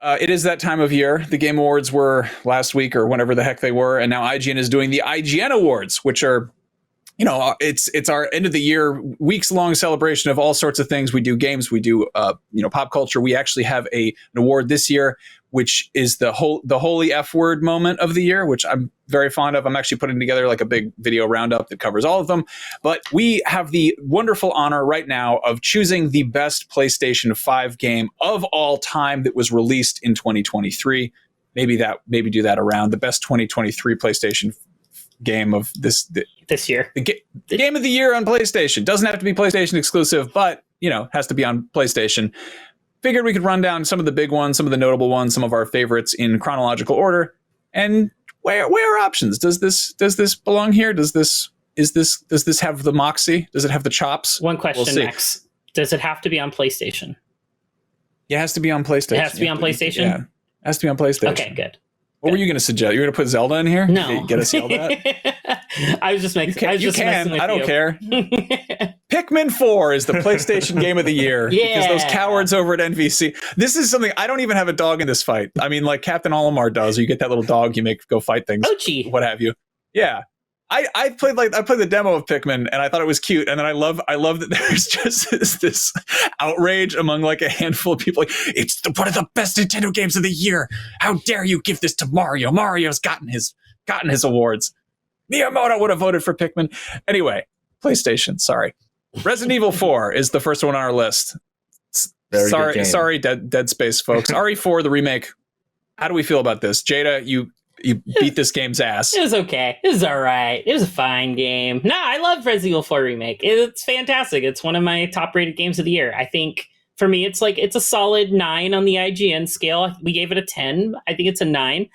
It is that time of year. The Game Awards were last week or whenever the heck they were, and now IGN is doing the IGN Awards, which are, it's our end of the year, weeks long celebration of all sorts of things. We do games, we do pop culture. We actually have an award this year, which is the holy F word moment of the year, which I'm very fond of. I'm actually putting together like a big video roundup that covers all of them. But we have the wonderful honor right now of choosing the best PlayStation 5 game of all time that was released in 2023. Maybe do that around the best 2023 PlayStation game of this year. The game of the year on PlayStation. Doesn't have to be PlayStation exclusive, but has to be on PlayStation. Figured we could run down some of the big ones, some of the notable ones, some of our favorites in chronological order, and weigh our options. Does this belong here? Does this have the moxie? Does it have the chops? One question, Max. Does it have to be on PlayStation? Yeah, it has to be on PlayStation. It has to be on PlayStation? Yeah, it has to be on PlayStation. Okay, good. What were you going to suggest? You're going to put Zelda in here? No. Get us yelled at? I was just making. I don't care. Pikmin 4 is the PlayStation Game of the Year. Yeah. Because those cowards over at NVC. This is something, I don't even have a dog in this fight. I mean, like Captain Olimar does. You get that little dog, you make go fight things. Ochi. What have you. Yeah. I played the demo of Pikmin and I thought it was cute, and then I love that there's just this outrage among like a handful of people. Like, it's one of the best Nintendo games of the year. How dare you give this to Mario? Mario's gotten his awards. Miyamoto would have voted for Pikmin. Anyway, PlayStation. Sorry, Resident Evil 4 is the first one on our list. Sorry, Dead Space folks. RE4 the remake. How do we feel about this, Jada? You beat this game's ass. It was okay. It was all right. It was a fine game. No, I love Resident Evil 4 Remake. It's fantastic. It's one of my top-rated games of the year. I think, for me, it's a solid 9 on the IGN scale. We gave it a 10. I think it's a 9.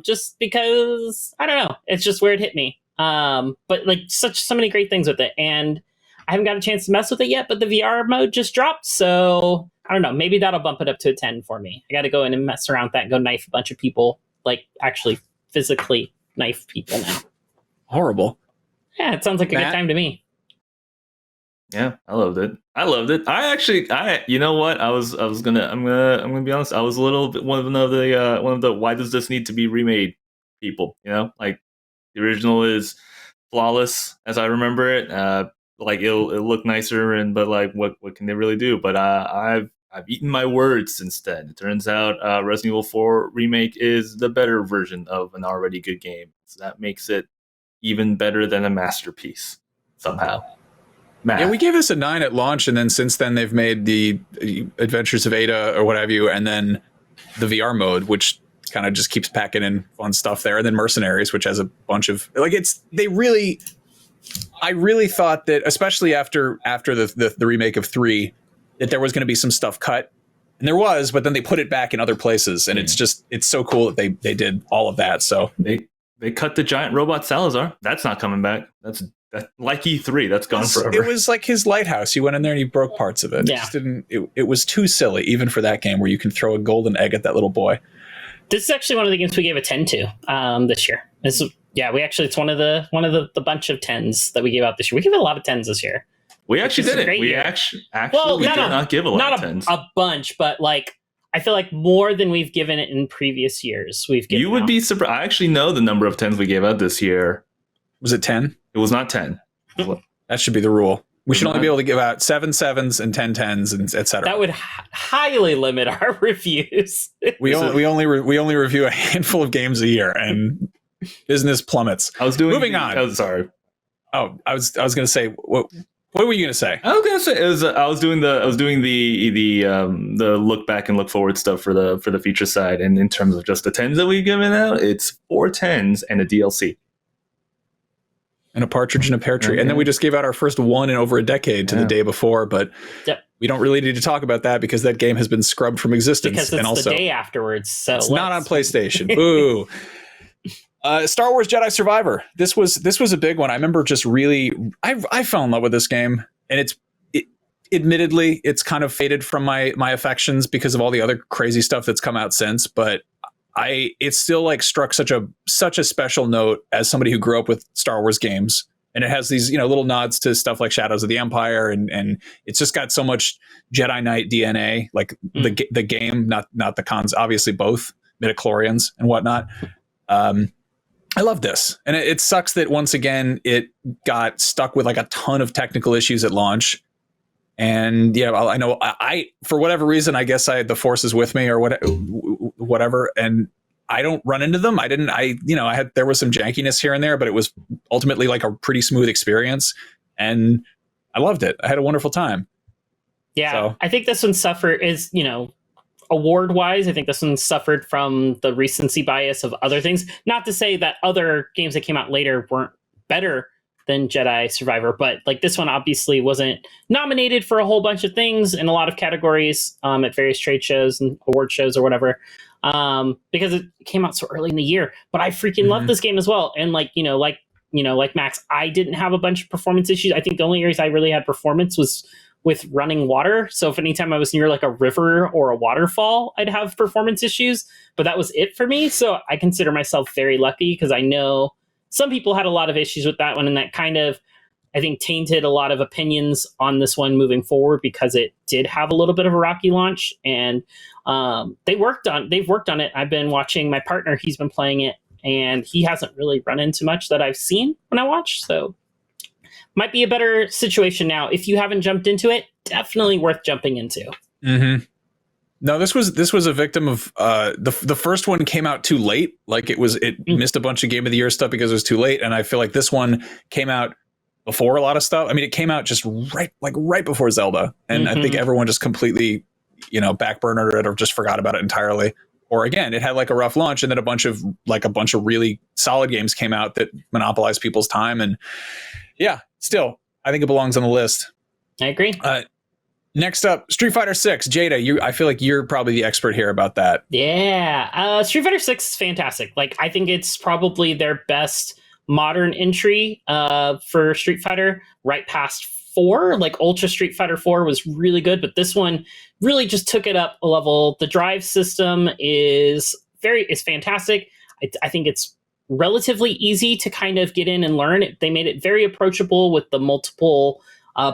Just because, I don't know. It's just where it hit me. But, like, so many great things with it. And I haven't got a chance to mess with it yet, but the VR mode just dropped. So, I don't know. Maybe that'll bump it up to a 10 for me. I got to go in and mess around with that and go knife a bunch of people. Like, actually physically knife people now. Horrible. Yeah, it sounds like a good time to me. Yeah, I loved it. You know what? I'm gonna be honest. I was a little bit one of the why does this need to be remade people? Like the original is flawless as I remember it. Like it'll look nicer, but like what can they really do? But I've eaten my words since then. It turns out Resident Evil 4 Remake is the better version of an already good game. So that makes it even better than a masterpiece, somehow. Math. Yeah, we gave this a 9 at launch, and then since then they've made the Adventures of Ada or what have you, and then the VR mode, which kind of just keeps packing in fun stuff there, and then Mercenaries, which has a bunch of... I really thought that, especially after the remake of 3... that there was going to be some stuff cut, and there was, but then they put it back in other places, and it's so cool that they did all of that. So they cut the giant robot Salazar. That's not coming back. That's like E3. That's gone forever. It was like his lighthouse. He went in there and he broke parts of it. Yeah. It was too silly, even for that game where you can throw a golden egg at that little boy. This is actually one of the games we gave a 10 to this year. It's one of the bunch of 10s that we gave out this year. We gave it a lot of 10s this year. We actually did it. We actually did not give a lot of 10s. A bunch, but like I feel like more than we've given it in previous years. You would be surprised. I actually know the number of 10s we gave out this year. Was it 10? It was not 10. That should be the rule. We should only be able to give out 7 7s and 10 10s, and etc. That would highly limit our reviews. We only review a handful of games a year, and business plummets. Moving on. Oh, sorry. Oh, I was going to say what were you going to say? I was going to say I was doing the look back and look forward stuff for the feature side, and in terms of just the 10s that we've given out, it's 4 10s and a DLC. And a partridge in a pear tree. Okay. And then we just gave out our first one in over a decade to the day before, but we don't really need to talk about that because that game has been scrubbed from existence. Because it's the day afterwards. So it's not on PlayStation. Boo. Star Wars Jedi Survivor. This was a big one. I remember just really, I fell in love with this game, and admittedly, it's kind of faded from my affections because of all the other crazy stuff that's come out since, but it still like struck such a special note as somebody who grew up with Star Wars games and it has these, you know, little nods to stuff like Shadows of the Empire, and it's just got so much Jedi Knight DNA, like the game, not the cons, obviously both midichlorians and whatnot. I love this, and it sucks that once again it got stuck with like a ton of technical issues at launch. And yeah, I know I for whatever reason, I guess I had the forces with me or whatever, and I don't run into them. There was some jankiness here and there, but it was ultimately like a pretty smooth experience, and I loved it. I had a wonderful time. Yeah, so. I think this one award wise, I think this one suffered from the recency bias of other things. Not to say that other games that came out later weren't better than Jedi Survivor, but like this one obviously wasn't nominated for a whole bunch of things in a lot of categories at various trade shows and award shows or whatever, because it came out so early in the year. But I freaking love this game as well. And like Max, I didn't have a bunch of performance issues. I think the only areas I really had performance was with running water. So if anytime I was near like a river or a waterfall, I'd have performance issues, but that was it for me. So I consider myself very lucky because I know some people had a lot of issues with that one, and that kind of, I think, tainted a lot of opinions on this one moving forward because it did have a little bit of a rocky launch, and they've worked on it. I've been watching my partner, he's been playing it, and he hasn't really run into much that I've seen when I watch, so might be a better situation now. If you haven't jumped into it, definitely worth jumping into. Mm-hmm. No, this was a victim of the first one came out too late. Like it missed a bunch of Game of the Year stuff because it was too late. And I feel like this one came out before a lot of stuff. I mean, it came out just right before Zelda. And I think everyone just completely, backburnered it or just forgot about it entirely. Or again, it had like a rough launch, and then a bunch of really solid games came out that monopolized people's time. And yeah, still, I think it belongs on the list. I agree. Next up, Street Fighter VI. Jada, I feel like you're probably the expert here about that. Yeah, Street Fighter VI is fantastic. Like, I think it's probably their best modern entry for Street Fighter, right past 4. Like, Ultra Street Fighter 4 was really good, but this one really just took it up a level. The drive system is fantastic. I think it's relatively easy to kind of get in and learn. They made it very approachable with the multiple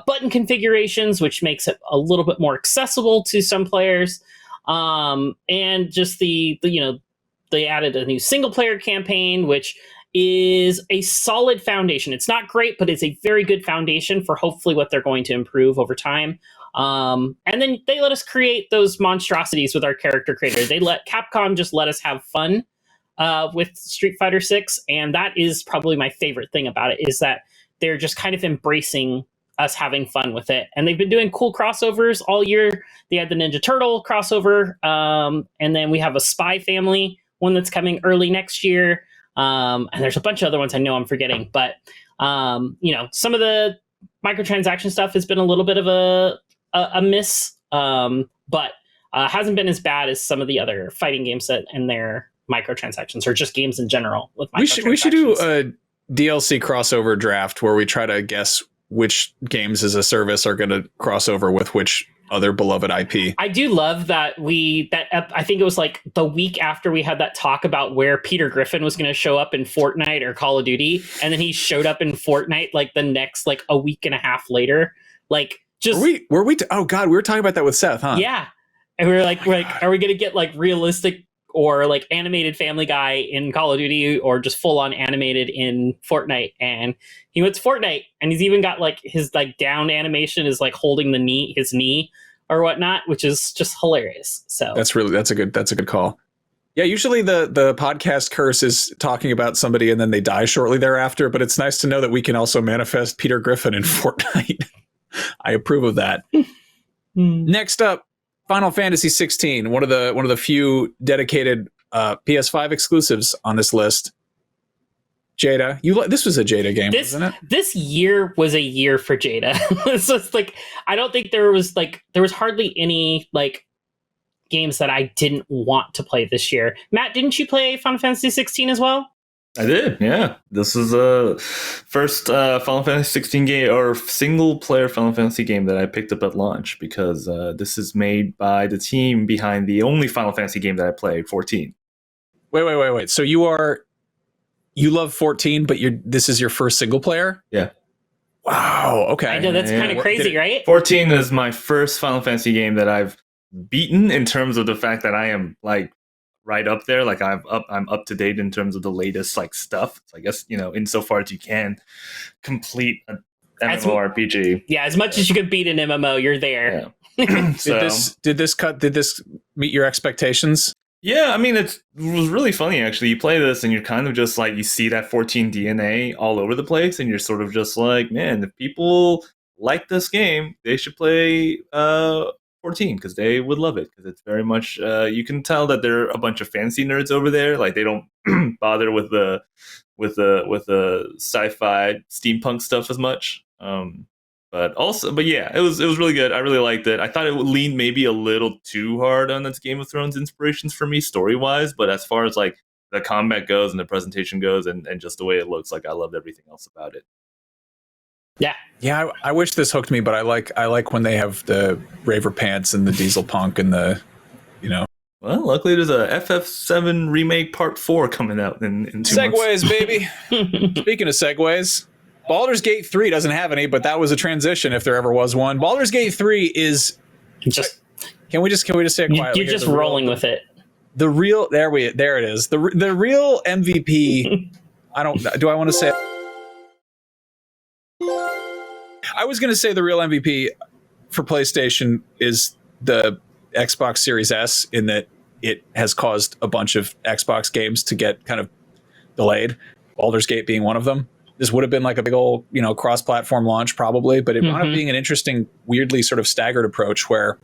button configurations, which makes it a little bit more accessible to some players. And just they added a new single player campaign, which is a solid foundation. It's not great, but it's a very good foundation for hopefully what they're going to improve over time. And then they let us create those monstrosities with our character creator. Capcom just let us have fun with Street Fighter VI, and that is probably my favorite thing about it, is that they're just kind of embracing us having fun with it. And they've been doing cool crossovers all year. They had the Ninja Turtle crossover, and then we have a Spy Family one that's coming early next year. And there's a bunch of other ones I know I'm forgetting, but some of the microtransaction stuff has been a little bit of a miss, but hasn't been as bad as some of the other fighting games that and their microtransactions, or just games in general with microtransactions. We should do a DLC crossover draft where we try to guess which games as a service are going to cross over with which other beloved IP. I do love that I think it was like the week after we had that talk about where Peter Griffin was going to show up in Fortnite or Call of Duty, and then he showed up in Fortnite like the next like a week and a half later. Like, just were we oh god, we were talking about that with Seth, huh? Yeah, and we were like, are we going to get like realistic or like animated Family Guy in Call of Duty, or just full on animated in Fortnite? And he went to Fortnite, and he's even got like his like down animation is like holding his knee or whatnot, which is just hilarious. So that's a good call. Yeah, usually the podcast curse is talking about somebody and then they die shortly thereafter, but it's nice to know that we can also manifest Peter Griffin in Fortnite. I approve of that. Next up, Final Fantasy XVI, one of the few dedicated PS5 exclusives on this list. Jada, this was a Jada game, wasn't it? This year was a year for Jada. It's just like, I don't think there was hardly any like games that I didn't want to play this year. Matt, didn't you play Final Fantasy XVI as well? I did, yeah. This is the first Final Fantasy XVI game, or single player Final Fantasy game, that I picked up at launch, because this is made by the team behind the only Final Fantasy game that I played, 14. Wait. So you are you love 14, but this is your first single player? Yeah. Wow. Okay. I know that's kind of crazy, right? 14 is my first Final Fantasy game that I've beaten in terms of the fact that I am like right up there. Like I'm up to date in terms of the latest like stuff. So I guess, insofar as you can complete an MMORPG. Yeah, as much as you could beat an MMO, you're there. Yeah. Did this meet your expectations? Yeah, I mean, it was really funny, actually. You play this and you're kind of just like, you see that 14 DNA all over the place, and you're sort of just like, man, if people like this game, they should play 14, because they would love it, because it's very much, you can tell that there are a bunch of fantasy nerds over there. Like, they don't bother with the sci-fi steampunk stuff as much. But yeah, it was really good. I really liked it. I thought it would lean maybe a little too hard on its Game of Thrones inspirations for me story wise, but as far as like the combat goes and the presentation goes and just the way it looks, like I loved everything else about it. Yeah. I wish this hooked me, but I like when they have the raver pants and the diesel punk and the, Well, luckily there's a FF7 remake part 4 coming out in 2 months. Segues, baby. Speaking of segues, Baldur's Gate 3 doesn't have any, but that was a transition if there ever was one. Baldur's Gate 3 is just. Can we just say it quietly? You're just rolling with it. The real there it is. The real MVP. Do I want to say? I was going to say the real MVP for PlayStation is the Xbox Series S, in that it has caused a bunch of Xbox games to get kind of delayed. Baldur's Gate being one of them. This would have been like a big old, cross-platform launch probably, but it wound up being an interesting, weirdly sort of staggered approach where,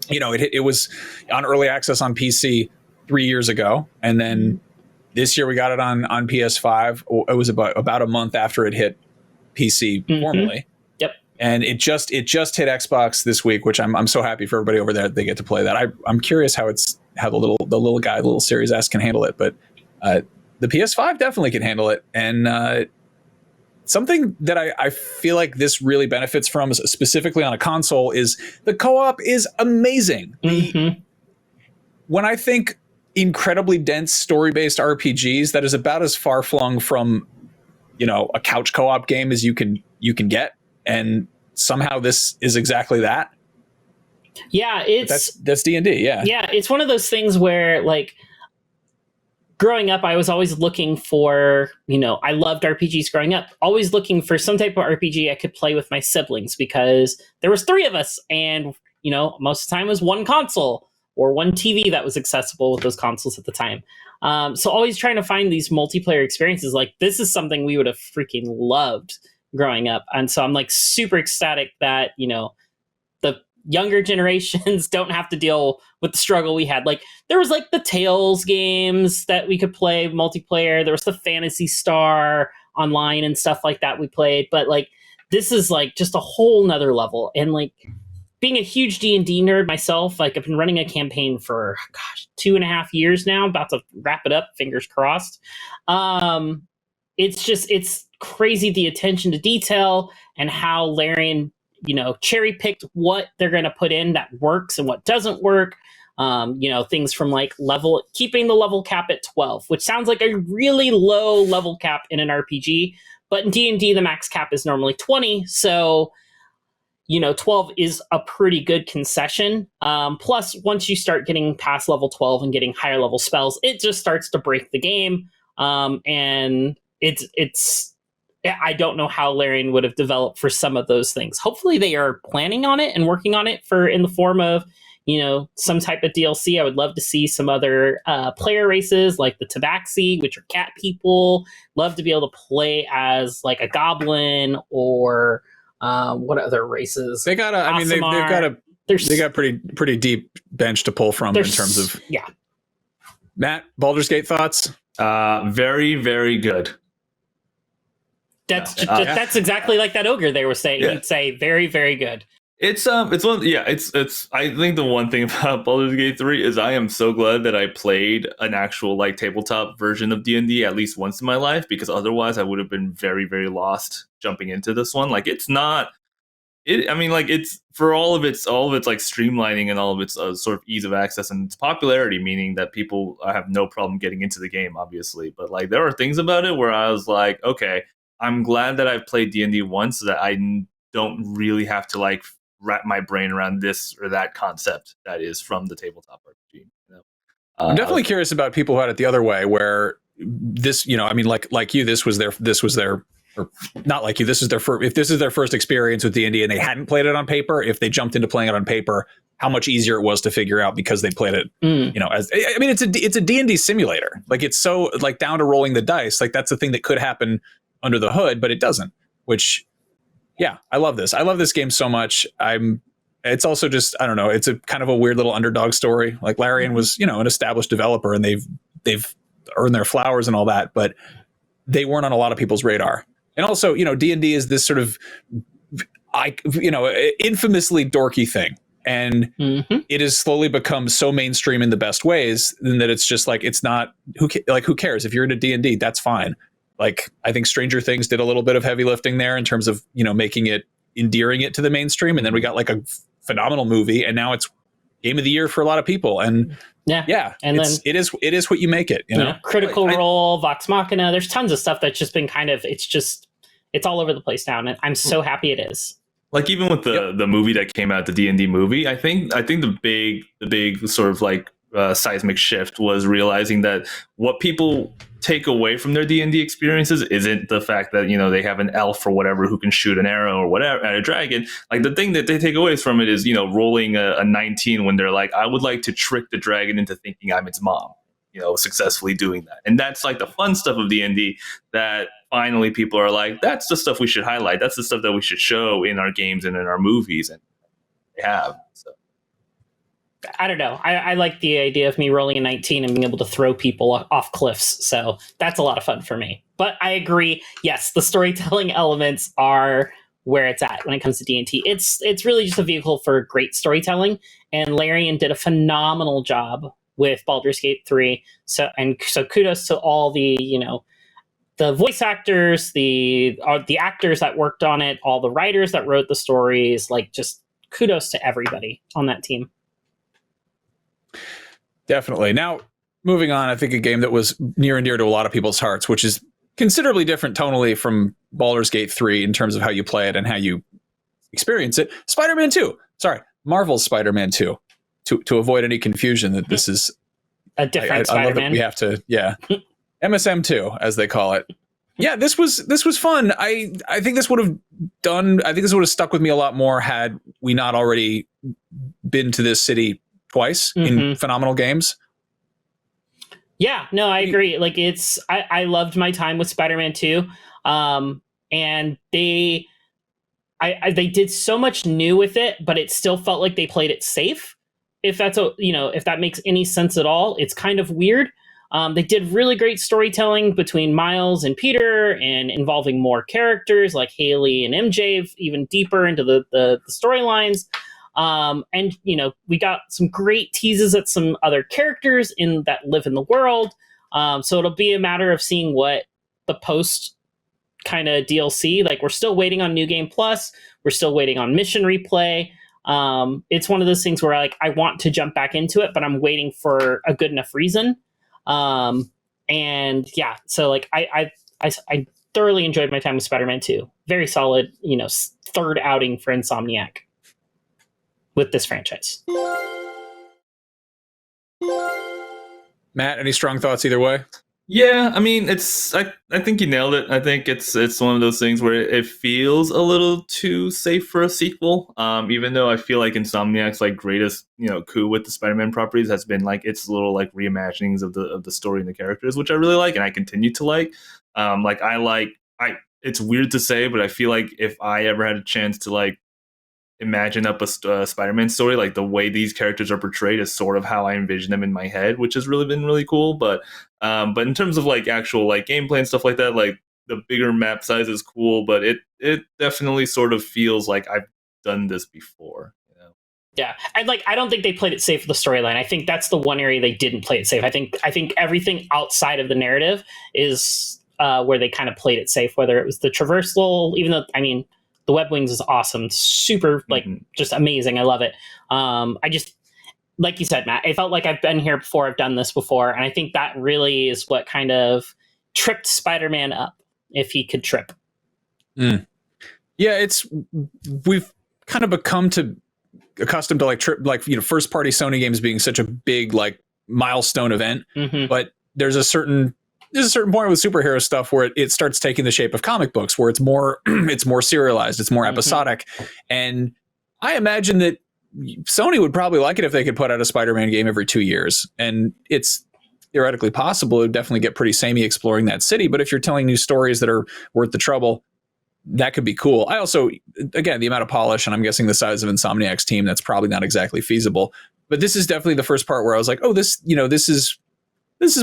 it was on early access on PC 3 years ago, and then this year we got it on PS5. It was about a month after it hit PC formally. Yep. And it just hit Xbox this week, which I'm so happy for everybody over there that they get to play that. I'm curious how the little Series S can handle it, but the PS5 definitely can handle it, and something that I feel like this really benefits from, specifically on a console, is the co-op is amazing. When I think incredibly dense story-based RPGs, that is about as far flung from, a couch co-op game as you can get, and somehow this is exactly that. Yeah, that's D&D. Yeah, it's one of those things where, like, growing up, I was always looking for, I loved RPGs growing up, always looking for some type of RPG I could play with my siblings, because there was 3 of us, and, most of the time it was one console or one TV that was accessible with those consoles at the time. So always trying to find these multiplayer experiences. Like, this is something we would have freaking loved growing up. And so I'm like super ecstatic that, the younger generations don't have to deal with the struggle we had. Like, there was like the Tales games that we could play multiplayer. There was the Phantasy Star online and stuff like that we played. But like, this is like just a whole nother level. And like, being a huge D&D nerd myself, like I've been running a campaign for 2.5 years now, about to wrap it up, fingers crossed. It's crazy, the attention to detail and how Larian, cherry picked what they're going to put in that works and what doesn't work. Things from like keeping the level cap at 12, which sounds like a really low level cap in an RPG, but in D&D the max cap is normally 20. So, 12 is a pretty good concession. Plus, once you start getting past level 12 and getting higher level spells, it just starts to break the game. And I don't know how Larian would have developed for some of those things. Hopefully they are planning on it and working on it in the form of, some type of DLC. I would love to see some other player races like the Tabaxi, which are cat people. Love to be able to play as like a goblin, or what other races? They got pretty deep bench to pull from in terms of. Yeah. Matt, Baldur's Gate thoughts? Very, very good. That's exactly like that ogre they were saying. Yeah. He'd say very, very good. It's I think the one thing about Baldur's Gate 3 is I am so glad that I played an actual like tabletop version of D&D at least once in my life, because otherwise I would have been very, very lost jumping into this one. Like, it's not I mean, like it's for all of its like streamlining and all of its sort of ease of access and its popularity, meaning that people have no problem getting into the game, obviously. But like there are things about it where I was like, okay, I'm glad that I've played D&D once, so that I don't really have to like wrap my brain around this or that concept that is from the tabletop RPG. You know? I'm definitely curious about people who had it the other way, where this, you know, I mean, like you, this was their, or not like you, this is their first, if this is their first experience with D&D and they hadn't played it on paper, if they jumped into playing it on paper, how much easier it was to figure out because they played it, you know, as, I mean, it's a D&D simulator. Like it's so like down to rolling the dice. Like that's the thing that could happen under the hood, but it doesn't, which, yeah, I love this. I love this game so much. It's also just, I don't know, it's a kind of a weird little underdog story. Like Larian was, you know, an established developer and they've earned their flowers and all that, but they weren't on a lot of people's radar. And also, you know, D&D is this sort of, infamously dorky thing. And it has slowly become so mainstream in the best ways that it's just like, it's not, who cares? If you're into D&D, that's fine. Like, I think Stranger Things did a little bit of heavy lifting there in terms of, you know, endearing it to the mainstream. And then we got like a phenomenal movie, and now it's game of the year for a lot of people. And and then it is what you make it, you know? Critical Role, Vox Machina, there's tons of stuff that's just been kind of, it's all over the place now, and I'm so happy it is. Like even with the movie that came out, the D&D movie, I think the big sort of like seismic shift was realizing that what people take away from their D&D experiences isn't the fact that, you know, they have an elf or whatever who can shoot an arrow or whatever at a dragon. Like the thing that they take away from it is, you know, rolling a 19 when they're like, I would like to trick the dragon into thinking I'm its mom, you know, successfully doing that. And that's like the fun stuff of D&D that finally people are like, that's the stuff we should highlight. That's the stuff that we should show in our games and in our movies. And they have. So I don't know. I like the idea of me rolling a 19 and being able to throw people off cliffs. So that's a lot of fun for me. But I agree. Yes, the storytelling elements are where it's at when it comes to D&T. It's really just a vehicle for great storytelling. And Larian did a phenomenal job with Baldur's Gate 3. So kudos to all the, you know, the voice actors, the actors that worked on it, all the writers that wrote the stories, like just kudos to everybody on that team. Definitely. Now, moving on, I think a game that was near and dear to a lot of people's hearts, which is considerably different tonally from Baldur's Gate 3 in terms of how you play it and how you experience it. SpiderMan 2. Sorry, Marvel's Spider-Man 2. To avoid any confusion that this is a different Spider-Man. I love that we have to, MSM2, as they call it. Yeah, this was fun. I think this would have stuck with me a lot more had we not already been to this city twice in phenomenal games. Yeah, no, I agree. Like I loved my time with Spider-Man 2. And they did so much new with it, but it still felt like they played it safe. If that makes any sense at all. It's kind of weird. They did really great storytelling between Miles and Peter and involving more characters like Haley and MJ, even deeper into the storylines. And, you know, we got some great teases at some other characters that live in the world. So it'll be a matter of seeing what the post kind of DLC, like we're still waiting on New Game Plus. We're still waiting on Mission Replay. It's one of those things where I want to jump back into it, but I'm waiting for a good enough reason. And yeah, so like I thoroughly enjoyed my time with Spider-Man 2. Very solid, you know, third outing for Insomniac with this franchise. Matt, any strong thoughts either way? Yeah, I mean, I think you nailed it. I think it's one of those things where it feels a little too safe for a sequel. Even though I feel like Insomniac's like greatest, you know, coup with the Spider-Man properties has been like its little like reimaginings of the story and the characters, which I really like and I continue to like. It's weird to say, but I feel like if I ever had a chance to like imagine up a Spider-Man story, like the way these characters are portrayed is sort of how I envision them in my head, which has really been really cool. But in terms of like actual like gameplay and stuff like that, like the bigger map size is cool, but it definitely sort of feels like I've done this before. You know? Yeah, and like I don't think they played it safe with the storyline. I think that's the one area they didn't play it safe. I think everything outside of the narrative is where they kind of played it safe. Whether it was the traversal, even though I mean, the web wings is awesome, super just amazing. I love it. I just, like you said, Matt, I felt like I've been here before, I've done this before, and I think that really is what kind of tripped Spider-Man up, if he could trip. Yeah, we've kind of become accustomed to first party Sony games being such a big like milestone event, but there's a certain point with superhero stuff where it starts taking the shape of comic books, where it's more serialized, it's more episodic. And I imagine that Sony would probably like it if they could put out a Spider-Man game every 2 years, and it's theoretically possible. It would definitely get pretty samey exploring that city, but if you're telling new stories that are worth the trouble, that could be cool. I also, again, the amount of polish, and I'm guessing the size of Insomniac's team, that's probably not exactly feasible. But this is definitely the first part where I was like, oh, this is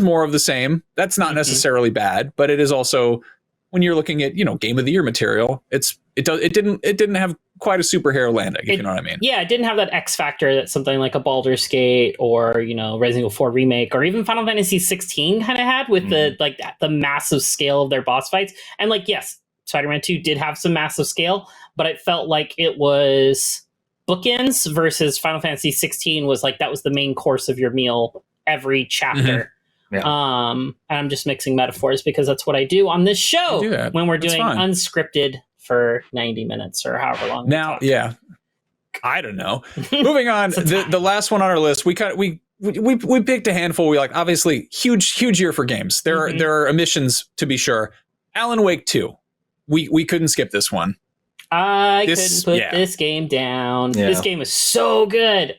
more of the same. That's not necessarily bad, but it is also, when you're looking at, game of the year material, it didn't have quite a superhero landing, if you know what I mean. Yeah, it didn't have that X factor that something like a Baldur's Gate or, Resident Evil 4 Remake or even Final Fantasy XVI kind of had with the massive scale of their boss fights. And yes, Spider-Man 2 did have some massive scale, but it felt like it was bookends versus Final Fantasy 16 was that was the main course of your meal every chapter. Yeah. And I'm just mixing metaphors because that's what I do on this show when we're doing unscripted for 90 minutes or however long. Now, I don't know. Moving on, the last one on our list, we picked a handful. We obviously huge year for games. There are omissions to be sure. Alan Wake 2. We couldn't skip this one. I couldn't put this game down. Yeah. This game is so good.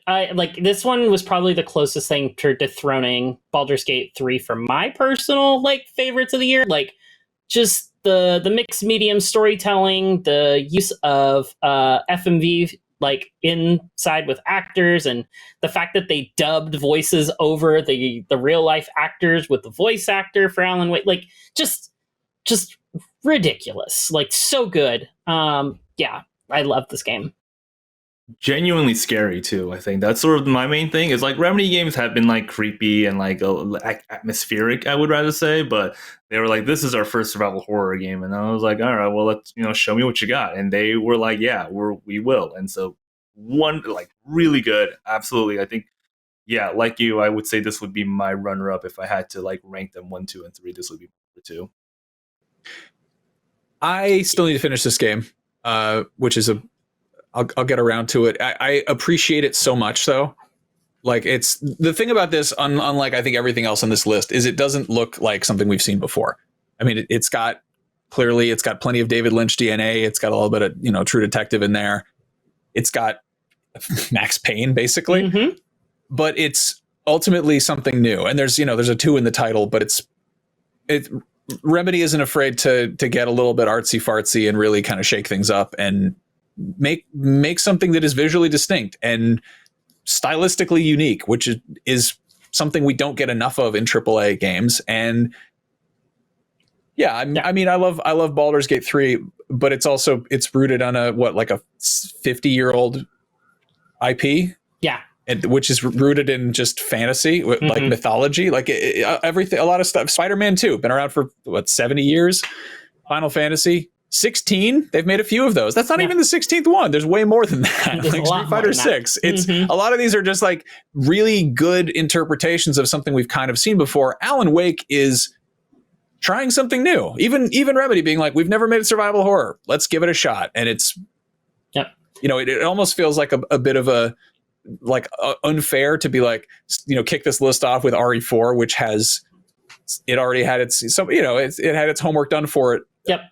This one was probably the closest thing to dethroning Baldur's Gate 3 for my personal favorites of the year. Just the mixed medium storytelling, the use of FMV inside with actors, and the fact that they dubbed voices over the real life actors with the voice actor for Alan Wake. Just ridiculous. So good. I love this game. Genuinely scary too. I think that's sort of my main thing is Remedy games have been creepy and atmospheric, I would rather say, but they were this is our first survival horror game, and I was all right, well, let's show me what you got, and they were we will. And so one really good, absolutely. I think like you, I would say this would be my runner up if I had to rank them 1, 2, and 3. This would be number 2. I still need to finish this game, which is I'll get around to it. I appreciate it so much, though. It's the thing about this, unlike I think everything else on this list, is it doesn't look like something we've seen before. I mean, it's got plenty of David Lynch DNA. It's got a little bit of True Detective in there. It's got Max Payne basically, but it's ultimately something new. And there's a 2 in the title, but Remedy isn't afraid to get a little bit artsy fartsy and really kind of shake things up and make something that is visually distinct and stylistically unique, which is something we don't get enough of in AAA games. And I mean, I love Baldur's Gate 3, but it's rooted on a 50-year-old IP. Yeah. Which is rooted in just fantasy, mythology, everything, a lot of stuff. Spider-Man 2, been around for 70 years. Final Fantasy 16, they've made a few of those. That's not even the 16th one. There's way more than that. Street Fighter 6. It's a lot of these are just really good interpretations of something we've kind of seen before. Alan Wake is trying something new. Even Remedy being we've never made a survival horror. Let's give it a shot. And it's, it almost feels like a bit of a unfair to be kick this list off with RE4, which already had it had its homework done for it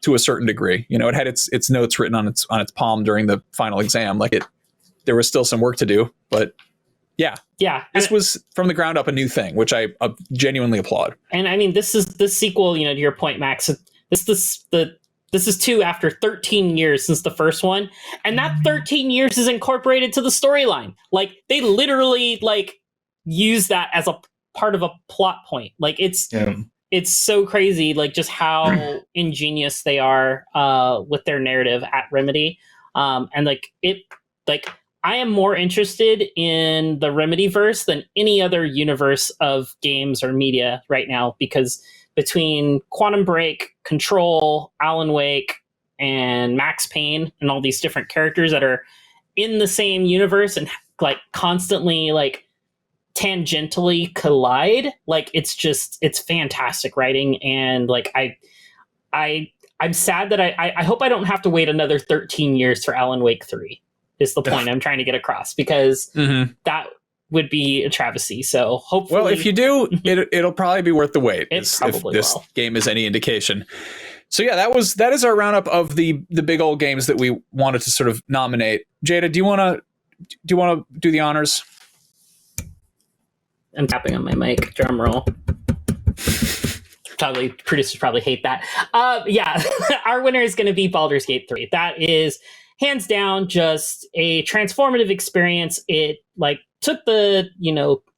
to a certain degree. It had its notes written on its palm during the final exam. There was still some work to do, but this was from the ground up a new thing, which I genuinely applaud. And I mean, this sequel, to your point, Max, this is 2 after 13 years since the first one. And that 13 years is incorporated to the storyline. They literally use that as a part of a plot point. It's so crazy, just how ingenious they are with their narrative at Remedy. And I am more interested in the Remedy-verse than any other universe of games or media right now, because between Quantum Break, Control, Alan Wake, and Max Payne and all these different characters that are in the same universe and like constantly like tangentially collide. Like it's fantastic writing, and like I'm sad that I hope I don't have to wait another 13 years for Alan Wake 3 is the point I'm trying to get across, because that would be a travesty. So hopefully, well, if you do, it'll probably be worth the wait. It If this game is any indication. So yeah, that is our roundup of the big old games that we wanted to sort of nominate. Jada, do you want to do the honors? I'm tapping on my mic. Drum roll. Producers probably hate that. Yeah, our winner is going to be Baldur's Gate 3. That is hands down just a transformative experience. It like took the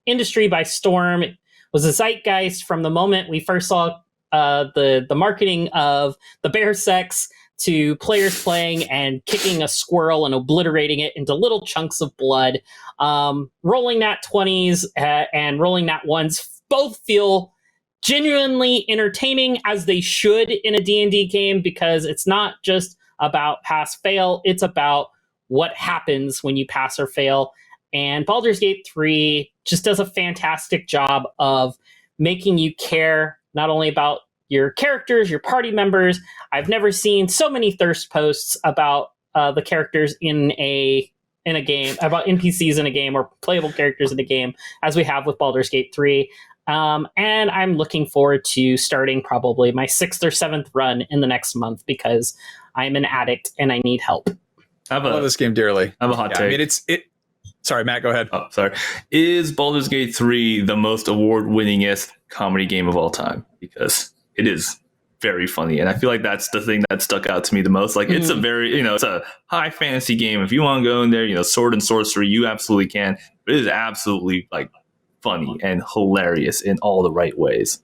industry by storm. It was a zeitgeist from the moment we first saw the marketing of the bear sex to players playing and kicking a squirrel and obliterating it into little chunks of blood. Rolling nat 20s and rolling nat 1s both feel genuinely entertaining, as they should in a D&D game, because it's not just about pass fail, it's about what happens when you pass or fail. And Baldur's Gate 3 just does a fantastic job of making you care not only about your characters, your party members. I've never seen so many thirst posts about the characters in a game, about NPCs in a game or playable characters in a game, as we have with Baldur's Gate 3. And I'm looking forward to starting probably my 6th or 7th run in the next month, because I'm an addict and I need help. I love this game dearly. I have a hot take. I mean, Sorry, Matt, go ahead. Oh, sorry. Is Baldur's Gate 3 the most award-winningest comedy game of all time? Because it is very funny, and I feel like that's the thing that stuck out to me the most. Like, it's a very, it's a high fantasy game. If you want to go in there, sword and sorcery, you absolutely can. It is absolutely like funny and hilarious in all the right ways.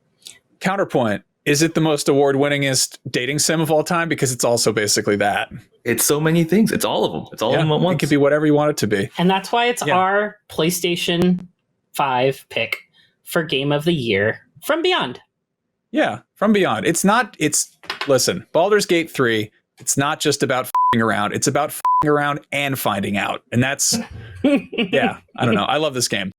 Counterpoint: is it the most award-winningest dating sim of all time? Because it's also basically that. It's so many things. It's all of them. It's all of them at once. It could be whatever you want it to be. And that's why it's our PlayStation 5 pick for Game of the Year from Beyond. Yeah, from Beyond. Listen, Baldur's Gate 3, it's not just about f***ing around. It's about f***ing around and finding out. And that's, I don't know. I love this game.